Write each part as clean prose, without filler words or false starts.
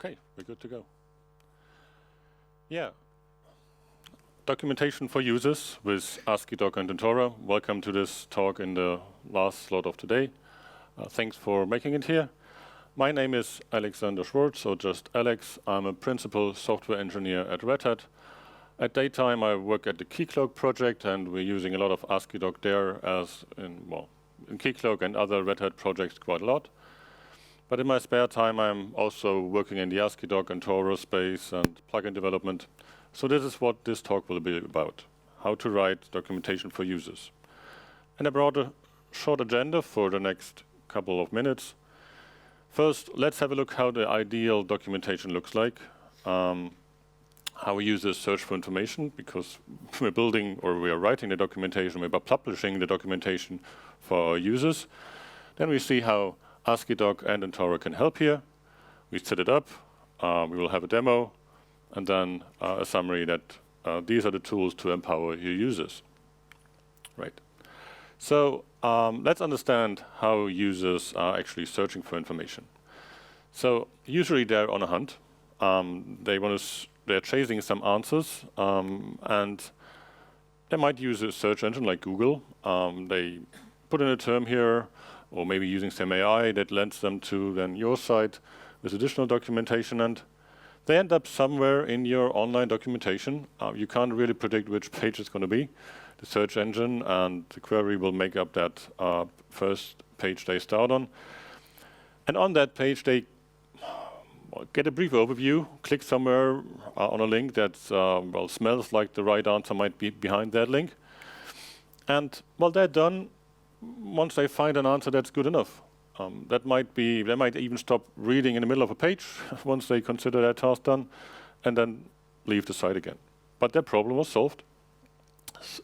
Okay, we're good to go. Yeah. Documentation for users with AsciiDoc and Antora. Welcome to this talk in the last slot of today. Thanks for making it here. My name is Alexander SCHWARTZ, or just Alex. I'm a principal software engineer at Red Hat. At daytime, I work at the Keycloak project, and we're using a lot of AsciiDoc there, as in Keycloak and other Red Hat projects quite a lot. But in my spare time, I'm also working in the AsciiDoc and Antora space and plugin development. So this is what this talk will be about: how to write documentation for users. And I brought a short agenda for the next couple of minutes. First, let's have a look how the ideal documentation looks like. How users search for information, because we're building or we are writing the documentation, we're publishing the documentation for our users. Then we see how AsciiDoc and Antora can help here. We set it up, we will have a demo, and then a summary that these are the tools to empower your users. Right. So let's understand how users are actually searching for information. So usually they're on a hunt. They're chasing some answers, and they might use a search engine like Google. They put in a term here, or maybe using some AI that lends them to then your site with additional documentation, and they end up somewhere in your online documentation. You can't really predict which page it's going to be. The search engine and the query will make up that first page they start on. And on that page, they get a brief overview, click somewhere on a link that smells like the right answer might be behind that link. And while they're done, once they find an answer that's good enough, they might even stop reading in the middle of a page once they consider their task done, and then leave the site again. But their problem was solved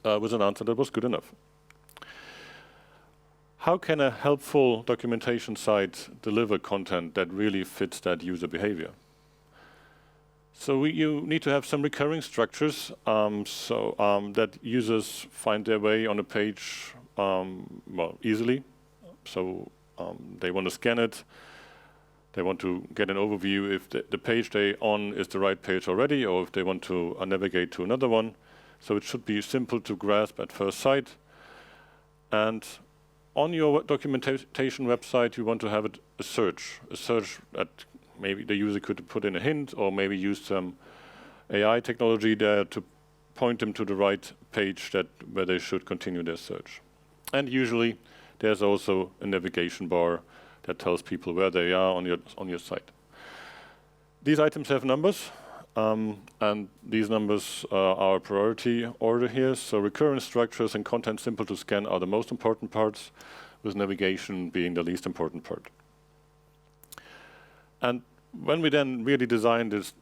with an answer that was good enough. How can a helpful documentation site deliver content that really fits that user behavior? So you need to have some recurring structures that users find their way on a page easily. So they want to scan it. They want to get an overview if the page they're on is the right page already, or if they want to navigate to another one. So it should be simple to grasp at first sight. And on your documentation website, you want to have a search that maybe the user could put in a hint, or maybe use some AI technology there to point them to the right page where they should continue their search. And usually, there's also a navigation bar that tells people where they are on your site. These items have numbers, and these numbers are a priority order here. So recurrent structures and content simple to scan are the most important parts, with navigation being the least important part. And when we then really design these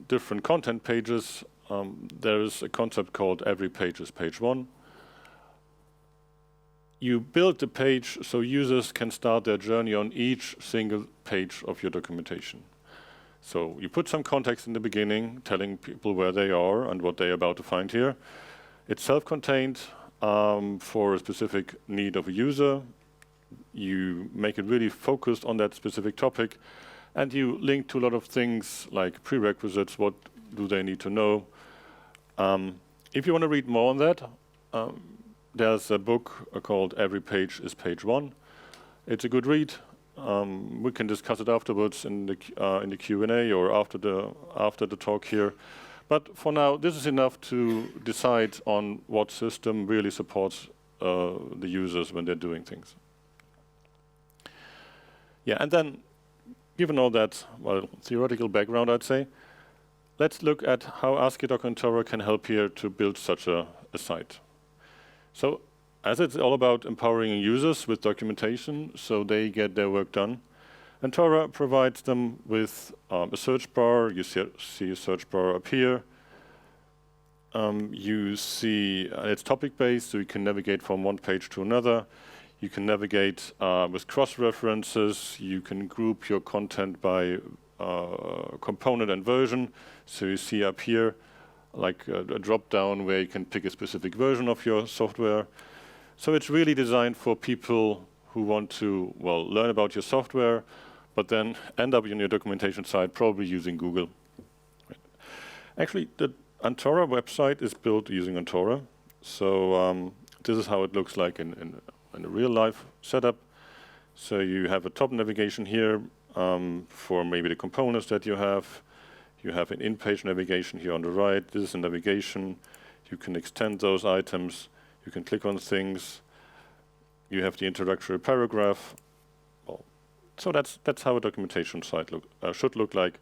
different content pages, there is a concept called every page is page one. You build the page so users can start their journey on each single page of your documentation. So you put some context in the beginning, telling people where they are and what they're about to find here. It's self-contained for a specific need of a user. You make it really focused on that specific topic, and you link to a lot of things like prerequisites. What do they need to know? If you want to read more on that, there's a book called Every Page is Page One. It's a good read. We can discuss it afterwards in the Q&A or after the talk here. But for now, this is enough to decide on what system really supports the users when they're doing things. Yeah, and then, given all that theoretical background, I'd say, let's look at how AsciiDoc and Antora can help here to build such a site. So, as it's all about empowering users with documentation so they get their work done, Antora provides them with a search bar. You see a search bar up here. You see it's topic-based, so you can navigate from one page to another. You can navigate with cross-references. You can group your content by component and version. So you see up here like a drop-down where you can pick a specific version of your software. So it's really designed for people who want to learn about your software, but then end up in your documentation site probably using Google. Right. Actually, the Antora website is built using Antora. So this is how it looks like in a real-life setup. So you have a top navigation here for maybe the components that you have. You have an in-page navigation here on the right. This is a navigation. You can extend those items. You can click on things. You have the introductory paragraph. Well, so that's how a documentation site should look like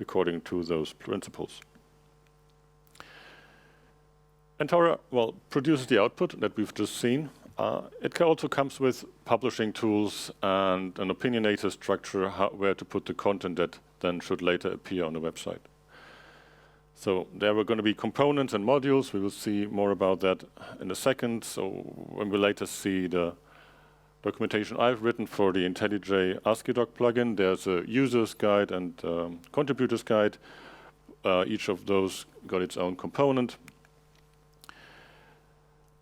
according to those principles. Antora, well, produces the output that we've just seen. It also comes with publishing tools and an opinionator structure where to put the content that then should later appear on the website. So there were going to be components and modules. We will see more about that in a second. So when we later see the documentation I've written for the IntelliJ AsciiDoc plugin, there's a user's guide and contributor's guide. Each of those got its own component.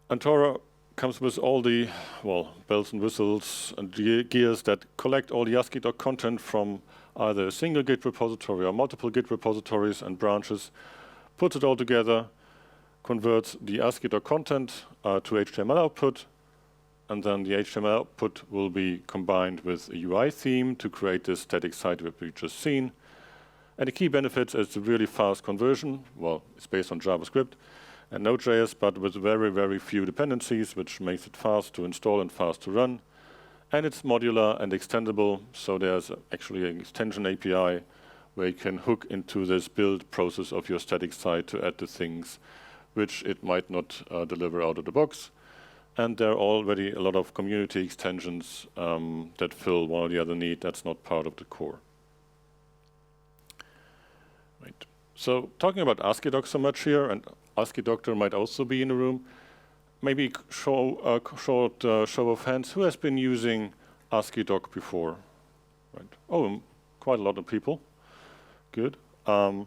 Antora comes with all the, well, bells and whistles and gears that collect all the AsciiDoc content from either a single Git repository or multiple Git repositories and branches, puts it all together, converts the AsciiDoc content to HTML output, and then the HTML output will be combined with a UI theme to create this static site that we've just seen. And the key benefits is the really fast conversion. Well, it's based on JavaScript and Node.js, but with very, very few dependencies, which makes it fast to install and fast to run. And it's modular and extendable, so there's actually an extension API where you can hook into this build process of your static site to add the things which it might not deliver out of the box. And there are already a lot of community extensions that fill one or the other need that's not part of the core. Right. So talking about AsciiDoc so much here, and AsciiDoctor might also be in the room. Maybe short show of hands. Who has been using AsciiDoc before? Right. Oh, quite a lot of people. Good. So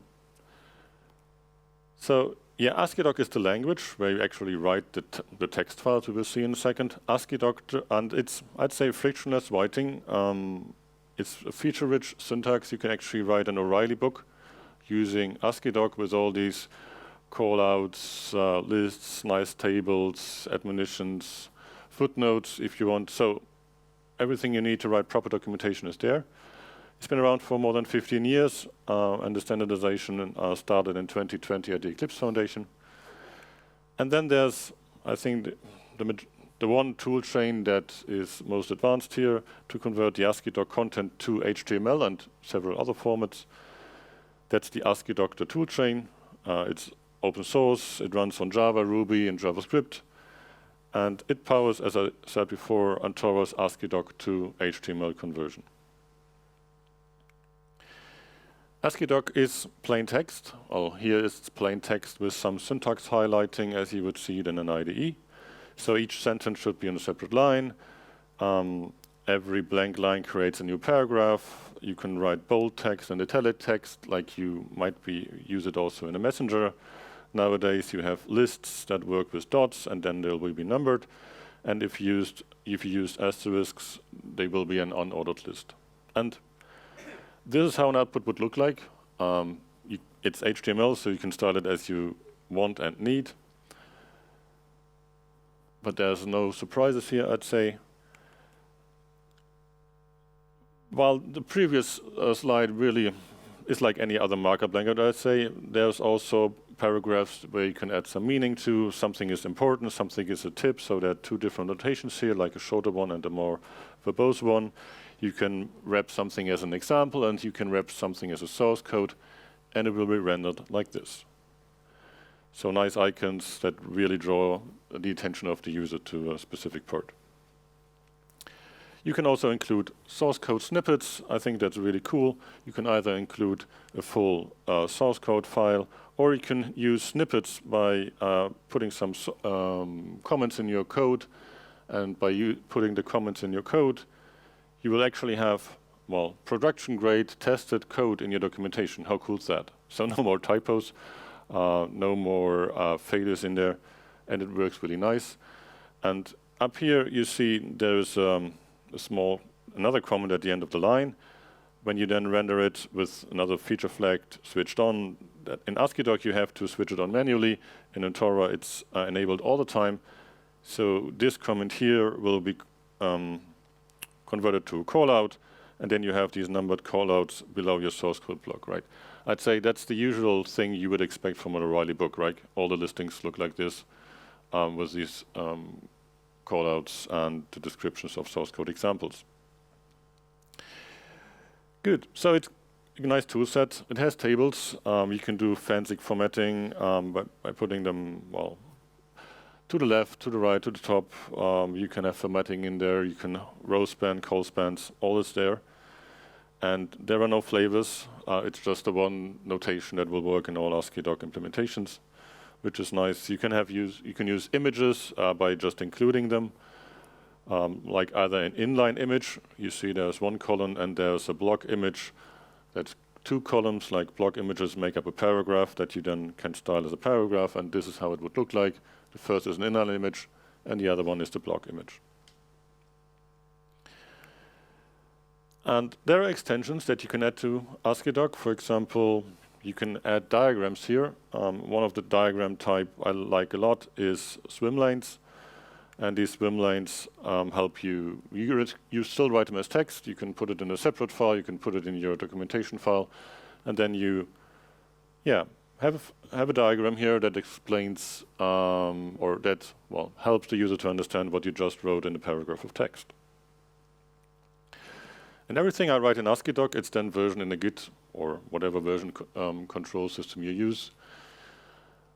yeah, AsciiDoc is the language where you actually write the text files we will see in a second. AsciiDoc, and it's, I'd say, frictionless writing. It's a feature-rich syntax. You can actually write an O'Reilly book using AsciiDoc with all these callouts, lists, nice tables, admonitions, footnotes if you want. So everything you need to write proper documentation is there. It's been around for more than 15 years, and the standardization started in 2020 at the Eclipse Foundation. And then there's, I think, the one tool chain that is most advanced here to convert the AsciiDoc content to HTML and several other formats. That's the AsciiDoctor tool chain. It's open source, it runs on Java, Ruby, and JavaScript, and it powers, as I said before, Antora's AsciiDoc to HTML conversion. AsciiDoc is plain text. Well, here is plain text with some syntax highlighting, as you would see it in an IDE. So each sentence should be on a separate line. Every blank line creates a new paragraph. You can write bold text and italic text, like you might use it also in a messenger. Nowadays, you have lists that work with dots, and then they will be numbered. And if you use asterisks, they will be an unordered list. And this is how an output would look like. It's HTML, so you can style it as you want and need. But there's no surprises here, I'd say. While the previous slide really is like any other markup language, I'd say, there's also paragraphs where you can add some meaning to. Something is important, something is a tip, so there are two different notations here, like a shorter one and a more verbose one. You can wrap something as an example, and you can wrap something as a source code, and it will be rendered like this. So nice icons that really draw the attention of the user to a specific part. You can also include source code snippets. I think that's really cool. You can either include a full source code file, or you can use snippets by putting some comments in your code. And by putting the comments in your code, you will actually have, well, production-grade tested code in your documentation. How cool is that? So no more typos, no more failures in there, and it works really nice. And up here, you see there's another comment at the end of the line. when you then render it with another feature flag switched on, in AsciiDoc you have to switch it on manually. In Antora it's enabled all the time. So this comment here will be converted to a callout, and then you have these numbered callouts below your source code block, right? I'd say that's the usual thing you would expect from an O'Reilly book, right? All the listings look like this with these callouts and the descriptions of source code examples. Good. So it's a nice tool set. It has tables. You can do fancy formatting by putting them, well, to the left, to the right, to the top. You can have formatting in there. You can row span, col spans, all is there. And there are no flavors. It's just the one notation that will work in all AsciiDoc implementations, which is nice. You can use images by just including them, like either an inline image. You see there's one column and there's a block image. That's two columns, like block images make up a paragraph that you then can style as a paragraph, and this is how it would look like. The first is an inline image, and the other one is the block image. And there are extensions that you can add to AsciiDoc. For example, you can add diagrams here. One of the diagram type I like a lot is swim lanes. And these swim lanes help you. You still write them as text. You can put it in a separate file. You can put it in your documentation file. And then you have a diagram here that explains or that, well, helps the user to understand what you just wrote in a paragraph of text. And everything I write in AsciiDoc, it's then versioned in a Git or whatever version control system you use.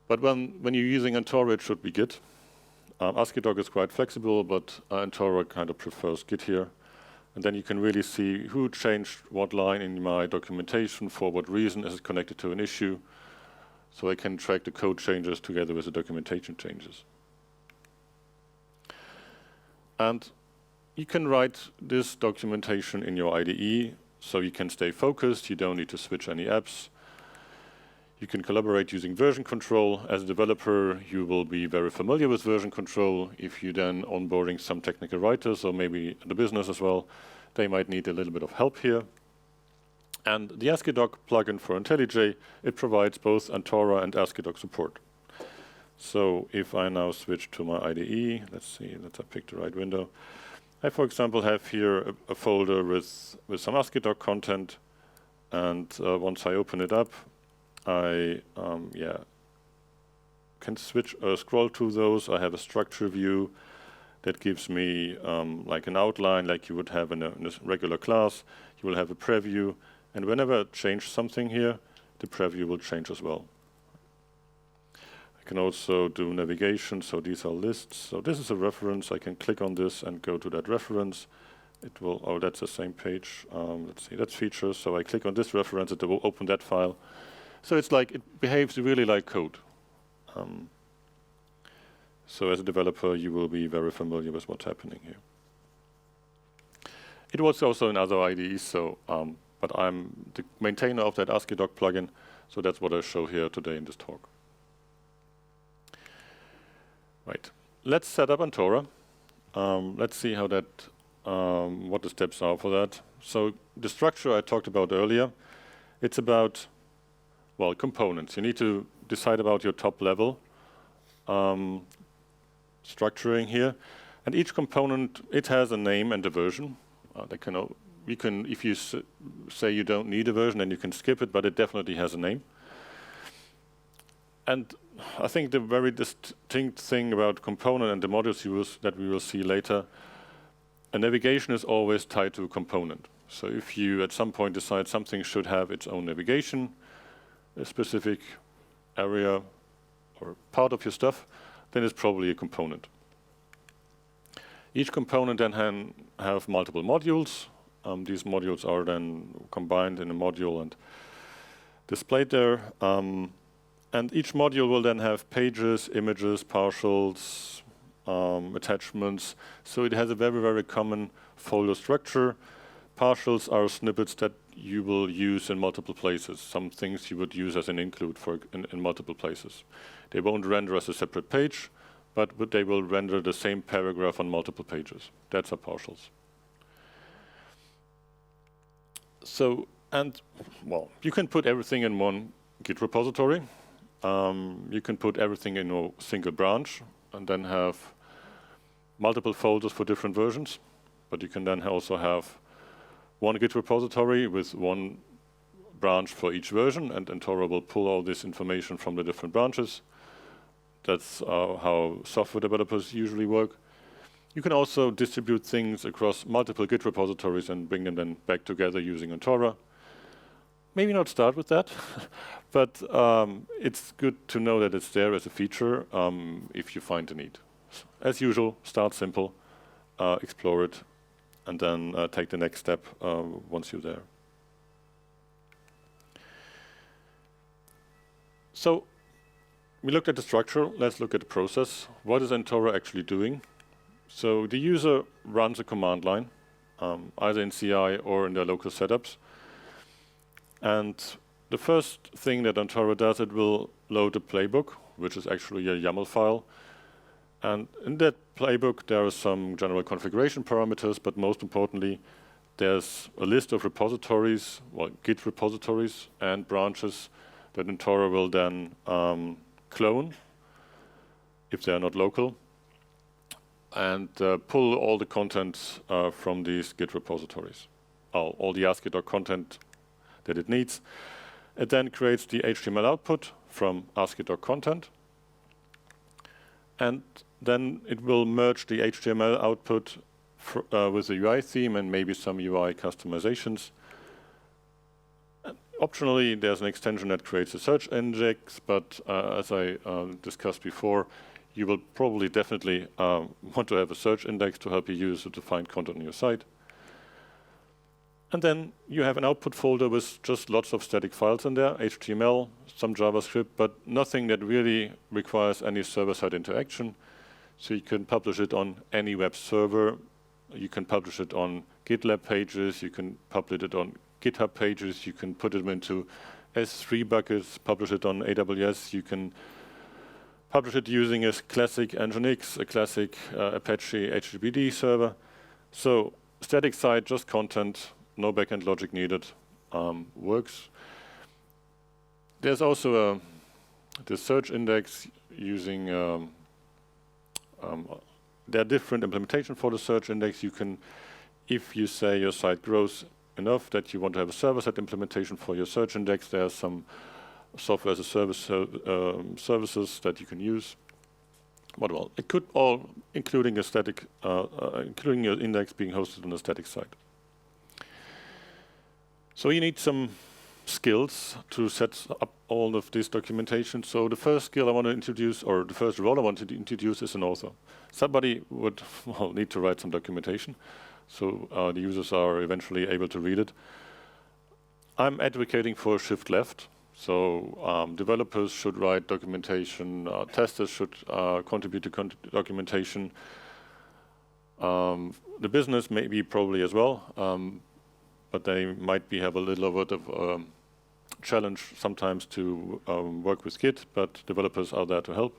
But when you're using Antora, it should be Git. AsciiDoc is quite flexible, but Antora kind of prefers Git here. And then you can really see who changed what line in my documentation, for what reason, is it connected to an issue. So I can track the code changes together with the documentation changes. And you can write this documentation in your IDE, so you can stay focused. You don't need to switch any apps. You can collaborate using version control. As a developer, you will be very familiar with version control. If you then onboarding some technical writers, or maybe the business as well, they might need a little bit of help here. And the AsciiDoc plugin for IntelliJ, it provides both Antora and AsciiDoc support. So if I now switch to my IDE, let's I pick the right window. I, for example, have here a folder with some AsciiDoc content, and once I open it up, I can scroll through those. I have a structure view that gives me like an outline, like you would have in a regular class. You will have a preview, and whenever I change something here, the preview will change as well. I can also do navigation, so these are lists. So this is a reference. I can click on this and go to that reference. It will, oh, that's the same page. Let's see, that's features. So I click on this reference, it will open that file. So it's like, it behaves really like code. So as a developer, you will be very familiar with what's happening here. It was also in other IDEs, so, but I'm the maintainer of that AsciiDoc plugin, so that's what I show here today in this talk. Right, let's set up Antora. Let's see how that, what the steps are for that. So the structure I talked about earlier, it's about, well, components. You need to decide about your top level structuring here. And each component, it has a name and a version. You can, if you say you don't need a version, then you can skip it, but it definitely has a name. And I think the very distinct thing about component and the modules that we will see later, a navigation is always tied to a component. So if you at some point decide something should have its own navigation, a specific area or part of your stuff, then it's probably a component. Each component then have multiple modules. These modules are then combined in a module and displayed there. And each module will then have pages, images, partials, attachments. So it has a very, very common folder structure. Partials are snippets that you will use in multiple places. Some things you would use as an include in multiple places. They won't render as a separate page, but they will render the same paragraph on multiple pages. That's our partials. You can put everything in one Git repository. You can put everything in a single branch and then have multiple folders for different versions. But you can then also have one Git repository with one branch for each version, and Antora will pull all this information from the different branches. That's how software developers usually work. You can also distribute things across multiple Git repositories and bring them then back together using Antora. Maybe not start with that, but it's good to know that it's there as a feature if you find the need. As usual, start simple, explore it, and then take the next step once you're there. So we looked at the structure. Let's look at the process. What is Antora actually doing? So the user runs a command line, either in CI or in their local setups. And the first thing that Antora does, it will load a playbook, which is actually a YAML file. And in that playbook, there are some general configuration parameters, but most importantly, there's a list of repositories, well, Git repositories and branches that Antora will then clone if they are not local, and pull all the content from these Git repositories, all the AsciiDoc content that it needs. It then creates the HTML output from AsciiDoc content, and then it will merge the HTML output with the UI theme and maybe some UI customizations. Optionally, there's an extension that creates a search index, but as I discussed before, you will probably definitely want to have a search index to help your user to find content on your site. And then you have an output folder with just lots of static files in there, HTML, some JavaScript, but nothing that really requires any server-side interaction. So you can publish it on any web server. You can publish it on GitLab pages. You can publish it on GitHub pages. You can put it into S3 buckets, publish it on AWS. You can publish it using a classic Nginx, a classic Apache HTTPD server. So static side, just content, no backend logic needed, works. There's also the search index using, there are different implementations for the search index. You can, if you say your site grows enough that you want to have a server-side implementation for your search index, there are some software as a service services that you can use. But well, it could all, including a static, including your index being hosted on the static side. So you need some skills to set up all of this documentation. So the first skill I want to introduce, or the first role I want to introduce, is an author. Somebody would need to write some documentation, so the users are eventually able to read it. I'm advocating for shift left. So developers should write documentation, testers should contribute to documentation. The business maybe probably as well, but they might have a little bit of challenge sometimes to work with Git, but developers are there to help.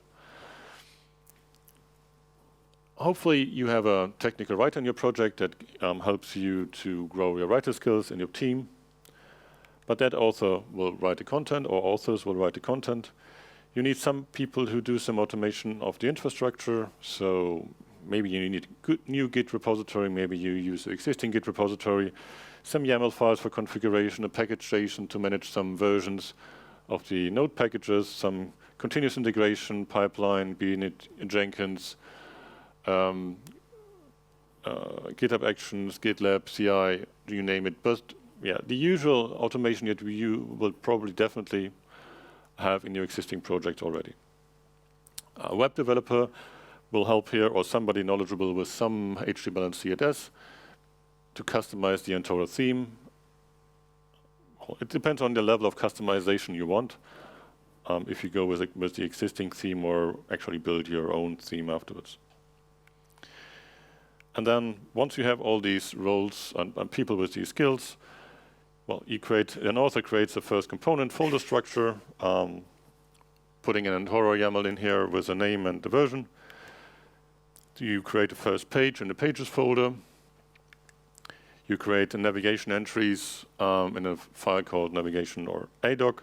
Hopefully you have a technical writer in your project that helps you to grow your writer skills in your team. But that author will write the content, or authors will write the content. You need some people who do some automation of the infrastructure. So maybe you need a good new Git repository. Maybe you use the existing Git repository, some YAML files for configuration, a package JSON to manage some versions of the node packages, some continuous integration pipeline, be it in Jenkins, GitHub Actions, GitLab, CI, you name it. But yeah, the usual automation that you will probably definitely have in your existing project already. A web developer will help here, or somebody knowledgeable with some HTML and CSS to customize the Antora theme. It depends on the level of customization you want. If you go with the existing theme, or actually build your own theme afterwards. And then once you have all these roles and people with these skills, well, an author creates the first component folder structure, putting an Antora YAML in here with a name and the version. You create the first page in the pages folder. You create navigation entries in a file called navigation or ADOC.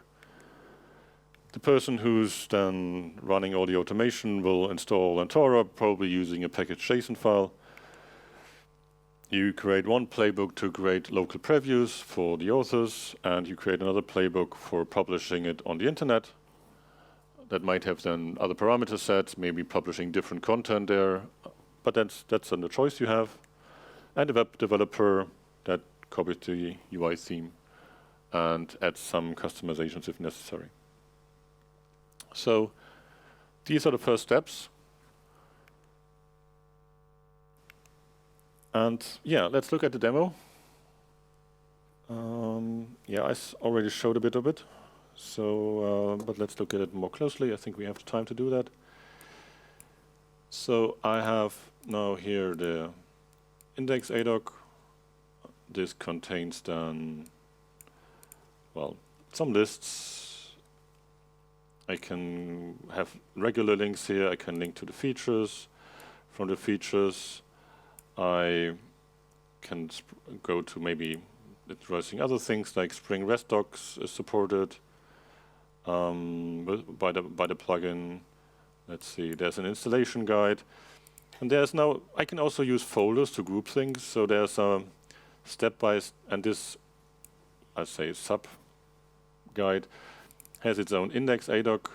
The person who's then running all the automation will install Antora, probably using a package JSON file. You create one playbook to create local previews for the authors, and you create another playbook for publishing it on the internet. That might have then other parameter sets, maybe publishing different content there, but that's then the choice you have. And a web developer that copies the UI theme and adds some customizations if necessary. So these are the first steps. And yeah, let's look at the demo. Yeah, I already showed a bit of it. So, but let's look at it more closely. I think we have the time to do that. So I have now here the index ADOC. This contains then, well, some lists. I can have regular links here. I can link to the features. From the features, I can go to maybe addressing other things like Spring REST docs is supported by the plugin. Let's see, there's an installation guide. And there's now, I can also use folders to group things. So there's a step-by-step, and this, I say, sub-guide has its own index ADOC.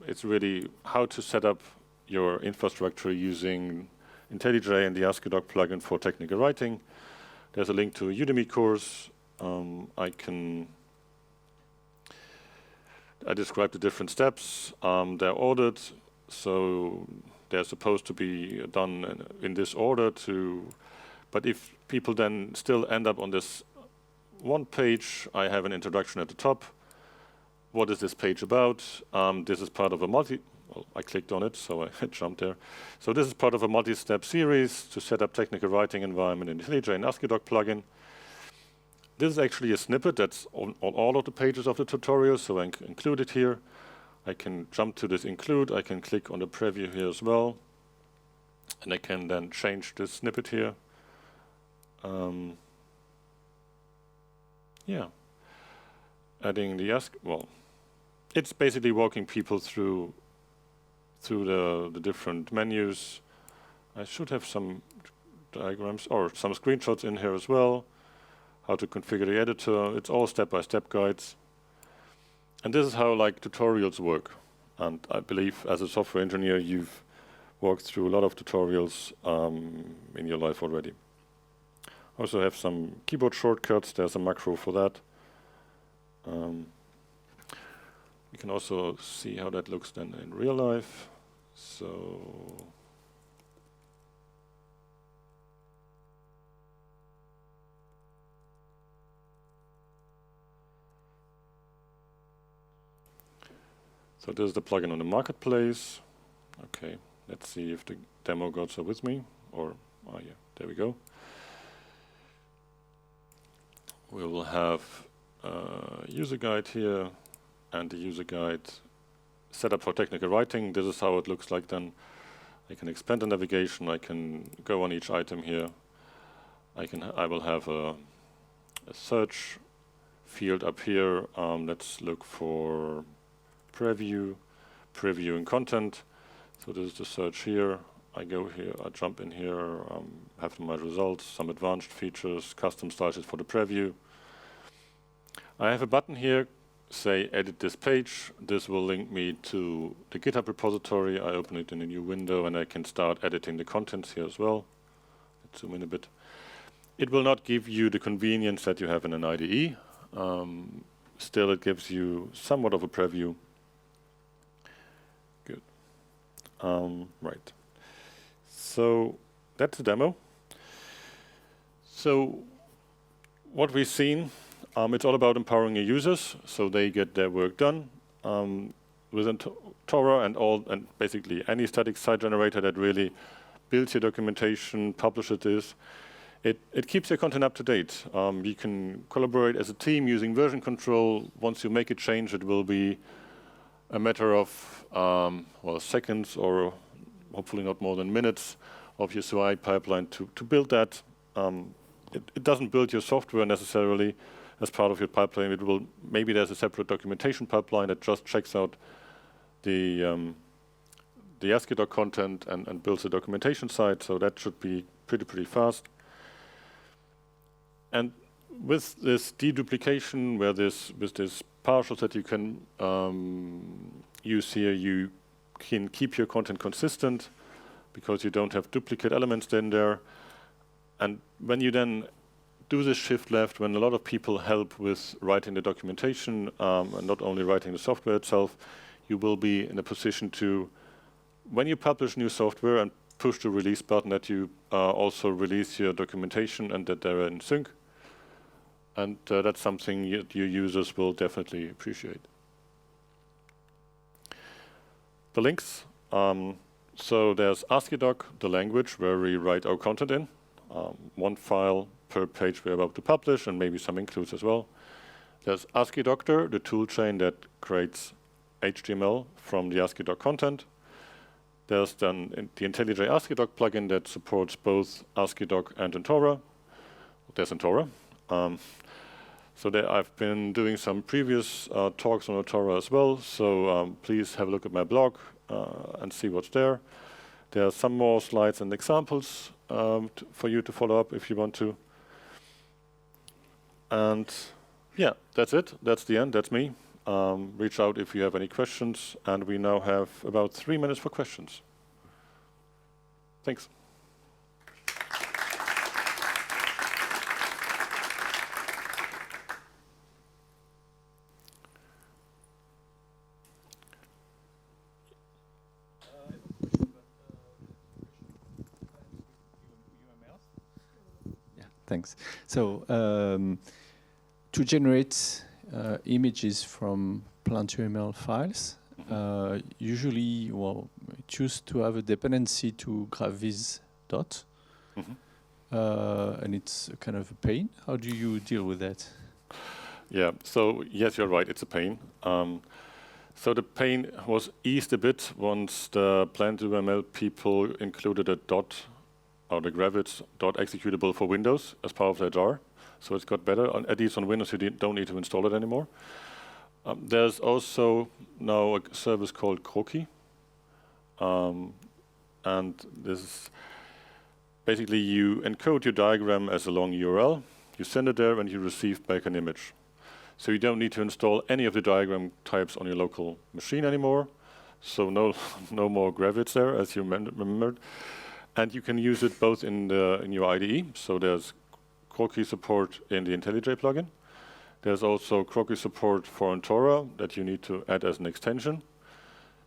It's really how to set up your infrastructure using IntelliJ and the AsciiDoc plugin for technical writing. There's a link to a Udemy course. I describe the different steps. They're ordered, so they're supposed to be done in this order. But if people then still end up on this one page, I have an introduction at the top. What is this page about? This is part of a well, I clicked on it, so I jumped there. So this is part of a multi-step series to set up technical writing environment in the IntelliJ and AsciiDoc plugin. This is actually a snippet that's on all of the pages of the tutorial, so I include it here. I can jump to this include. I can click on the preview here as well. And I can then change this snippet here. Yeah. Adding the well, it's basically walking people through the different menus. I should have some diagrams or some screenshots in here as well. How to configure the editor. It's all step-by-step guides. And this is how like tutorials work. And I believe as a software engineer, you've walked through a lot of tutorials in your life already. Also have some keyboard shortcuts. There's a macro for that. You can also see how that looks then in real life. So this is the plugin on the marketplace. Okay, let's see if the demo gods are with me. Or, oh yeah, there we go. We will have a user guide here, and the user guide set up for technical writing. This is how it looks like then. I can expand the navigation. I can go on each item here. I will have a search field up here. Let's look for previewing content. So this is the search here. I go here, I jump in here, have my results, some advanced features, custom styles for the preview. I have a button here, say edit this page. This will link me to the GitHub repository. I open it in a new window and I can start editing the contents here as well. Let's zoom in a bit. It will not give you the convenience that you have in an IDE. Still, it gives you somewhat of a preview. Good. Right. So that's the demo. So what we've seen, it's all about empowering your users so they get their work done with Antora and basically any static site generator that really builds your documentation, publishes this. It keeps your content up to date. You can collaborate as a team using version control. Once you make a change, it will be a matter of well, seconds or hopefully not more than minutes of your CI pipeline to build that. it doesn't build your software necessarily as part of your pipeline. It will, maybe there's a separate documentation pipeline that just checks out the AsciiDoc content and builds the documentation side, so that should be pretty fast. And with this deduplication, with this partials that you can use here, you can keep your content consistent because you don't have duplicate elements in there. And when you then do this shift left, when a lot of people help with writing the documentation and not only writing the software itself, you will be in a position to, when you publish new software and push the release button, that you also release your documentation and that they're in sync. And that's something your users will definitely appreciate. The links. So there's AsciiDoc, the language where we write our content in. One file per page we're about to publish, and maybe some includes as well. There's AsciiDoctor, the toolchain that creates HTML from the AsciiDoc content. There's then the IntelliJ AsciiDoc plugin that supports both AsciiDoc and Antora. There's Antora. So there I've been doing some previous talks on Antora as well, so please have a look at my blog and see what's there. There are some more slides and examples for you to follow up if you want to. And yeah, that's it. That's the end. That's me. Reach out if you have any questions, and we now have about 3 minutes for questions. Thanks. Thanks. So to generate images from plant.uml files, usually, well, choose to have a dependency to GraphViz dot, and it's a kind of a pain. How do you deal with that? Yeah. So yes, you're right. It's a pain. So the pain was eased a bit once the plant.uml people included a dot, or the GraphViz dot executable for Windows as part of their jar. So it's got better. At least on Windows, you don't need to install it anymore. There's also now a service called Croquis. And this is basically you encode your diagram as a long URL. You send it there and you receive back an image. So you don't need to install any of the diagram types on your local machine anymore. So no more GraphViz there, as you remembered. And you can use it both in your IDE. So there's Croquis support in the IntelliJ plugin. There's also Croquis support for Antora that you need to add as an extension.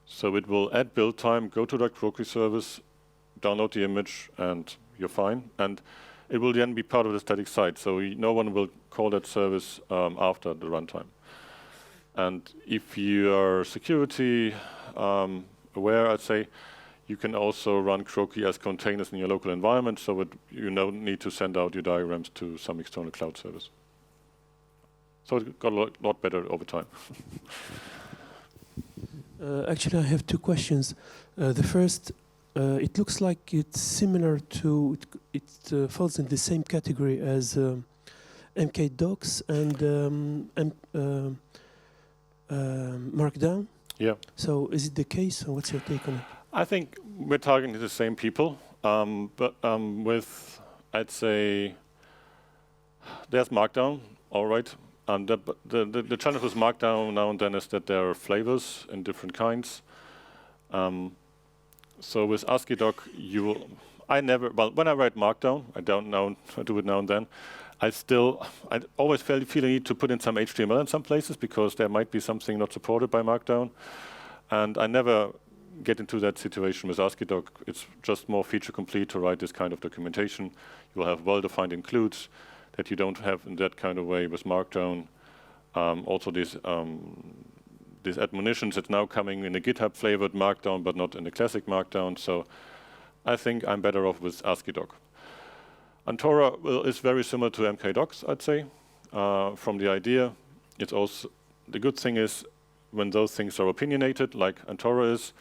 So it will add build time, go to that Croquis service, download the image, and you're fine. And it will then be part of the static site. So no one will call that service after the runtime. And if you are security aware, I'd say, you can also run Croquis as containers in your local environment, so you don't need to send out your diagrams to some external cloud service. So it got a lot better over time. Actually, I have two questions. The first, it looks like it's similar to, it falls in the same category as MKDocs and Markdown. Yeah. So is it the case, or what's your take on it? I think we're targeting the same people, but with, I'd say, there's Markdown, all right. The challenge with Markdown now and then is that there are flavors in different kinds. So with AsciiDoc, when I write Markdown, I do it now and then, I always feel the need to put in some HTML in some places because there might be something not supported by Markdown. And I never get into that situation with AsciiDoc. It's just more feature complete to write this kind of documentation. You will have well-defined includes that you don't have in that kind of way with Markdown. Also these admonitions that's now coming in a GitHub flavored Markdown, but not in the classic Markdown. So I think I'm better off with AsciiDoc. Antora is very similar to MKDocs, I'd say, from the idea. It's also, the good thing is when those things are opinionated, like Antora is,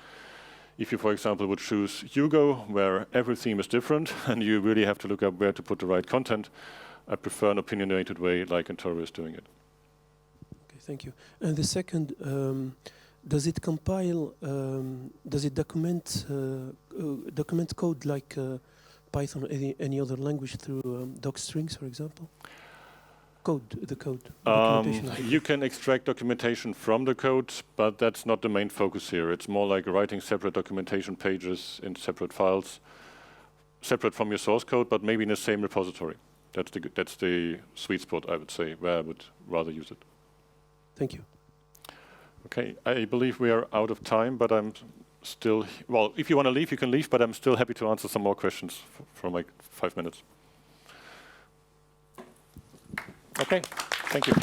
if you, for example, would choose Hugo, where every theme is different, and you really have to look up where to put the right content, I prefer an opinionated way like Antora is doing it. Okay, thank you. And the second, does it compile, does it document code like Python or any other language through doc strings, for example? The code. Documentation of the You can extract documentation from the code, but that's not the main focus here. It's more like writing separate documentation pages in separate files, separate from your source code, but maybe in the same repository. That's the sweet spot, I would say, where I would rather use it. Thank you. Okay, I believe we are out of time, but I'm still, well, if you want to leave, you can leave, but I'm still happy to answer some more questions for like 5 minutes. Okay, thank you.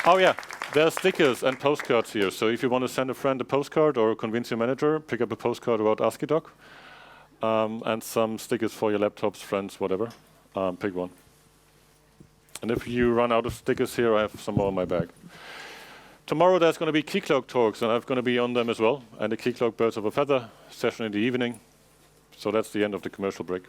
Oh yeah, there are stickers and postcards here. So if you want to send a friend a postcard or convince your manager, pick up a postcard about AsciiDoc and some stickers for your laptops, friends, whatever. Pick one. And if you run out of stickers here, I have some more in my bag. Tomorrow there's going to be Keycloak talks, and I'm going to be on them as well. And the Keycloak Birds of a Feather session in the evening. So that's the end of the commercial break.